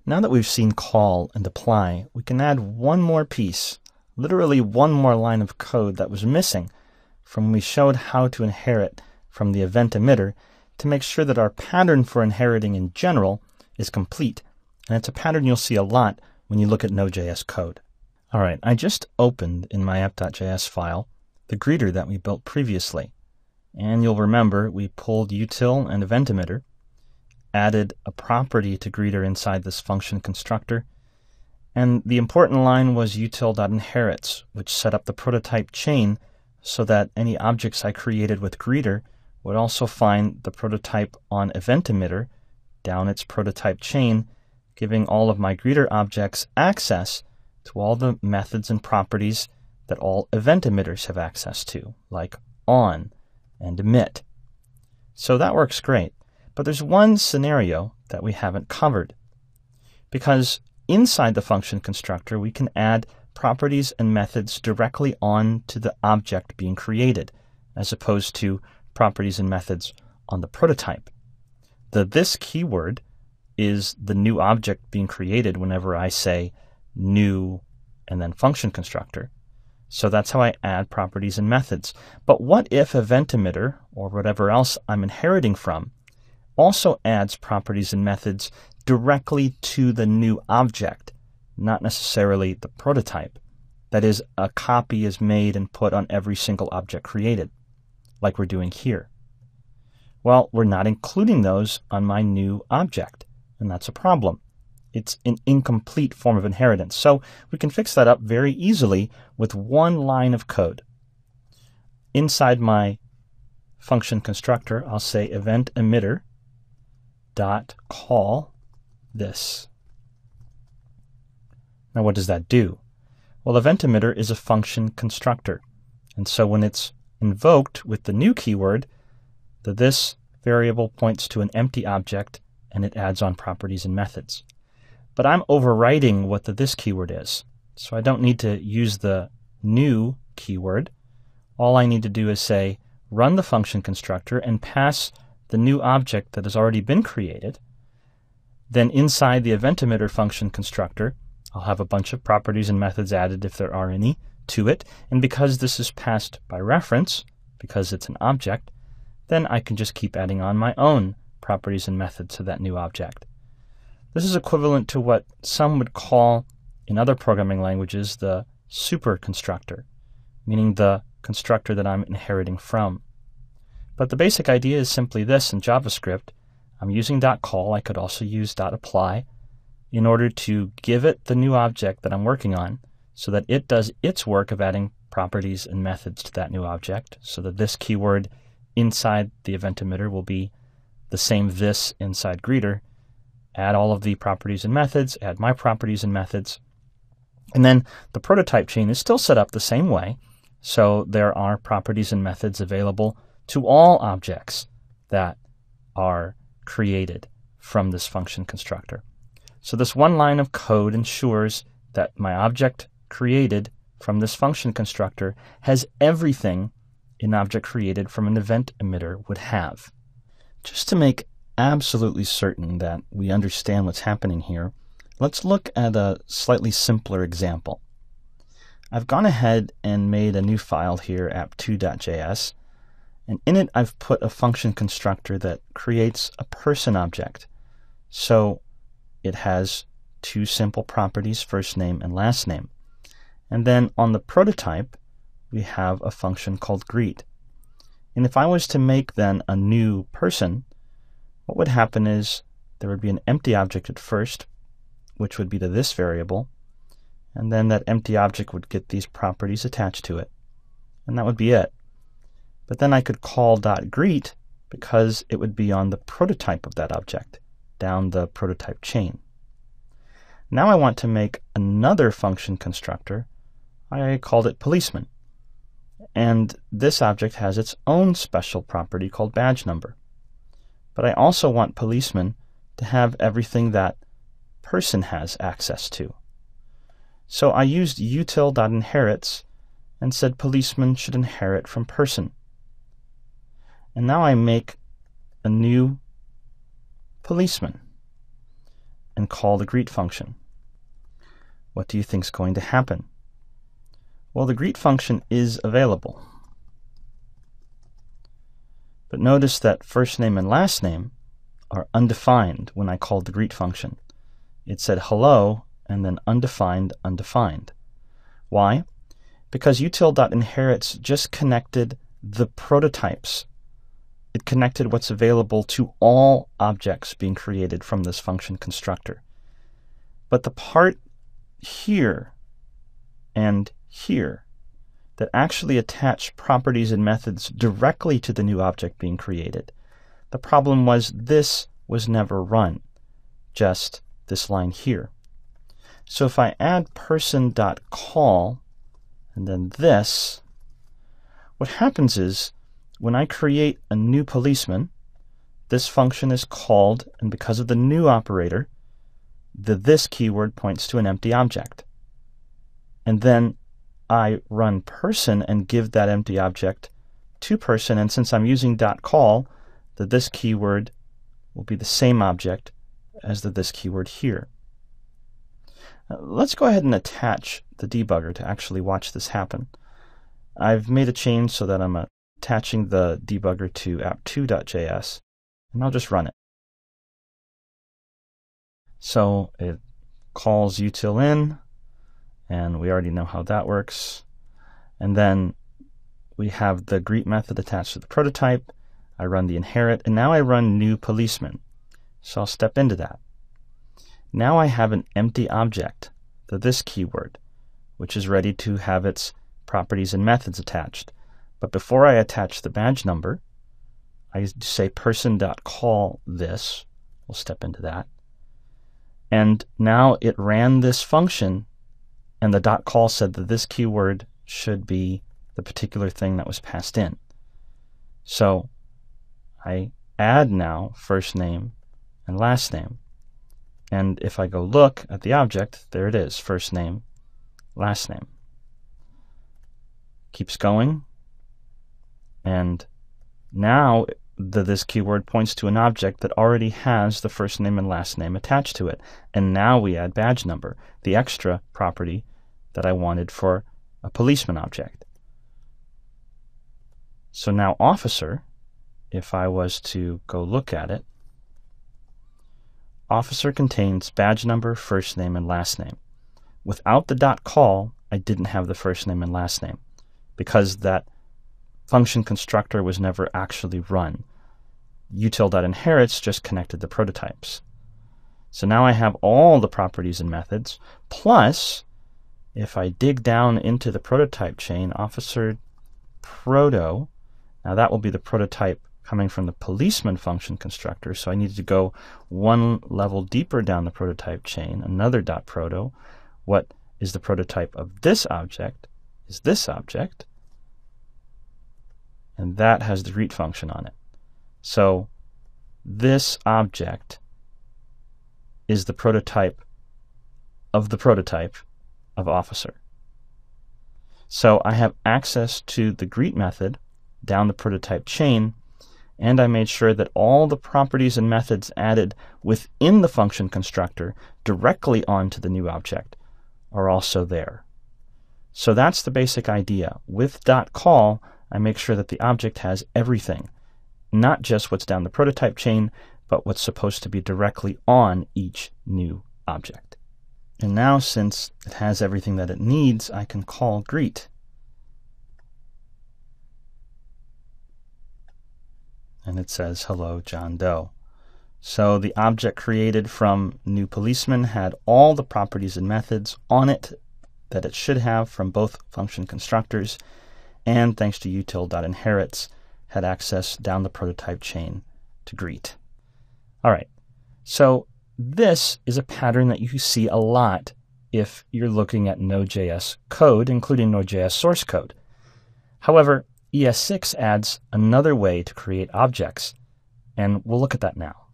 Now that we've seen call and apply, we can add one more piece, literally one more line of code that was missing from when we showed how to inherit from the event emitter to make sure that our pattern for inheriting in general is complete. And it's a pattern you'll see a lot when you look at Node.js code. All right, I just opened in my app.js file the greeter that we built previously. And you'll remember we pulled util and event emitter, added a property to greeter inside this function constructor, and the important line was util.inherits, which set up the prototype chain so that any objects I created with greeter would also find the prototype on event emitter down its prototype chain, giving all of my greeter objects access to all the methods and properties that all event emitters have access to, like on and emit. So that works great. But there's one scenario that we haven't covered, because inside the function constructor we can add properties and methods directly on to the object being created, as opposed to properties and methods on the prototype. The this keyword is the new object being created whenever I say new and then function constructor. So that's how I add properties and methods. But what if event emitter, or whatever else I'm inheriting from, also adds properties and methods directly to the new object, not necessarily the prototype? That is, a copy is made and put on every single object created, like we're doing here. Well, we're not including those on my new object, and that's a problem. It's an incomplete form of inheritance. So we can fix that up very easily with one line of code. Inside my function constructor, I'll say event emitter dot call this. Now what does that do? Well, event emitter is a function constructor, and so when it's invoked with the new keyword, the this variable points to an empty object and it adds on properties and methods. But I'm overwriting what the this keyword is, so I don't need to use the new keyword. All I need to do is say run the function constructor and pass the new object that has already been created. Then inside the event emitter function constructor, I'll have a bunch of properties and methods added if there are any to it. And because this is passed by reference, because it's an object, then I can just keep adding on my own properties and methods to that new object. This is equivalent to what some would call, in other programming languages, the super constructor, meaning the constructor that I'm inheriting from. But the basic idea is simply this in JavaScript. I'm using .call, I could also use .apply, in order to give it the new object that I'm working on so that it does its work of adding properties and methods to that new object, so that this keyword inside the event emitter will be the same this inside greeter. Add all of the properties and methods, add my properties and methods. And then the prototype chain is still set up the same way, so there are properties and methods available to all objects that are created from this function constructor. So this one line of code ensures that my object created from this function constructor has everything an object created from an event emitter would have. Just to make absolutely certain that we understand what's happening here, let's look at a slightly simpler example. I've gone ahead and made a new file here, app2.js, and in it I've put a function constructor that creates a person object. So it has two simple properties, first name and last name. And then on the prototype, we have a function called greet. And if I was to make then a new person, what would happen is there would be an empty object at first, which would be the this variable, and then that empty object would get these properties attached to it. And that would be it. But then I could call .greet because it would be on the prototype of that object, down the prototype chain. Now I want to make another function constructor. I called it policeman. And this object has its own special property called badge number. But I also want policeman to have everything that person has access to. So I used util.inherits and said policeman should inherit from person. And now I make a new policeman. And and call the greet function. What do you think is going to happen? Well, the greet function is available. But notice that first name and last name are undefined when I called the greet function. It said hello and then undefined, undefined. Why? Because util.inherits just connected the prototypes. It connected what's available to all objects being created from this function constructor. But the part here and here that actually attach properties and methods directly to the new object being created, the problem was this was never run, just this line here. So if I add person.call and then this, what happens is when I create a new policeman, this function is called, and because of the new operator, the this keyword points to an empty object. And then I run person and give that empty object to person, and since I'm using .call, the this keyword will be the same object as the this keyword here. Let's go ahead and attach the debugger to actually watch this happen. I've made a change so that I'm attaching the debugger to app2.js, and I'll just run it. So it calls util in, and we already know how that works. And then we have the greet method attached to the prototype. I run the inherit, and now I run new policeman. So I'll step into that. Now I have an empty object, the this keyword, which is ready to have its properties and methods attached. But before I attach the badge number, I say person.call this. We'll step into that. And now it ran this function, and the .call said that this keyword should be the particular thing that was passed in. So I add now first name and last name. And if I go look at the object, there it is, first name, last name. Keeps going. And now this keyword points to an object that already has the first name and last name attached to it. And now we add badge number, the extra property that I wanted for a policeman object. So now officer, if I was to go look at it, officer contains badge number, first name, and last name. Without the .call, I didn't have the first name and last name because that function constructor was never actually run. Util.inherits just connected the prototypes. So now I have all the properties and methods, plus if I dig down into the prototype chain, officer proto, now that will be the prototype coming from the policeman function constructor, so I needed to go one level deeper down the prototype chain, another .proto. What is the prototype of this object is this object, and that has the greet function on it. So this object is the prototype of officer. So I have access to the greet method down the prototype chain, and I made sure that all the properties and methods added within the function constructor directly onto the new object are also there. So that's the basic idea. With .call, I make sure that the object has everything, not just what's down the prototype chain, but what's supposed to be directly on each new object. And now, since it has everything that it needs, I can call greet. And it says, hello, John Doe. So the object created from new policeman had all the properties and methods on it that it should have from both function constructors, and thanks to util.inherits, had access down the prototype chain to greet. All right, so this is a pattern that you see a lot if you're looking at Node.js code, including Node.js source code. However, ES6 adds another way to create objects, and we'll look at that now.